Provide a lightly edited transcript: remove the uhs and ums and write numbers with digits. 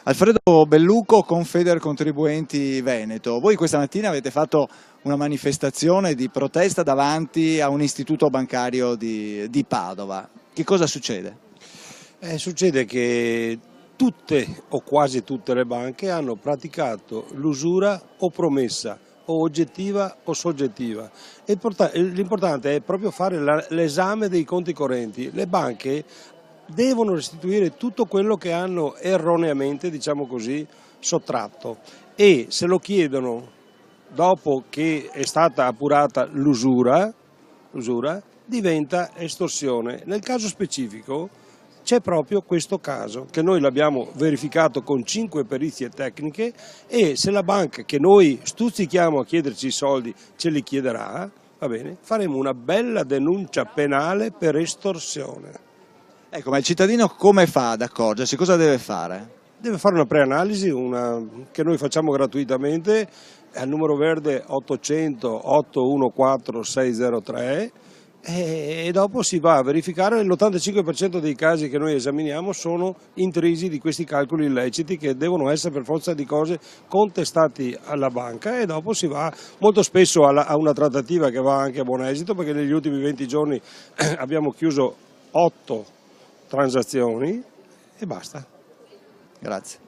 Alfredo Belluco, Confedercontribuenti Veneto. Voi questa mattina avete fatto una manifestazione di protesta davanti a un istituto bancario di Padova. Che cosa succede? Succede che tutte o quasi tutte le banche hanno praticato l'usura o promessa, o oggettiva o soggettiva. L'importante è proprio fare l'esame dei conti correnti. Le banche devono restituire tutto quello che hanno erroneamente, diciamo così, sottratto, e se lo chiedono dopo che è stata appurata l'usura diventa estorsione. Nel caso specifico c'è proprio questo caso che noi l'abbiamo verificato con 5 perizie tecniche, e se la banca che noi stuzzichiamo a chiederci i soldi ce li chiederà, va bene, faremo una bella denuncia penale per estorsione. Ecco, ma il cittadino come fa ad accorgersi? Cosa deve fare? Deve fare una preanalisi che noi facciamo gratuitamente al numero verde 800 814 603, e dopo si va a verificare. L'85% dei casi che noi esaminiamo sono intrisi di questi calcoli illeciti che devono essere per forza di cose contestati alla banca, e dopo si va molto spesso a una trattativa che va anche a buon esito, perché negli ultimi 20 giorni abbiamo chiuso 8 transazioni e basta. Grazie.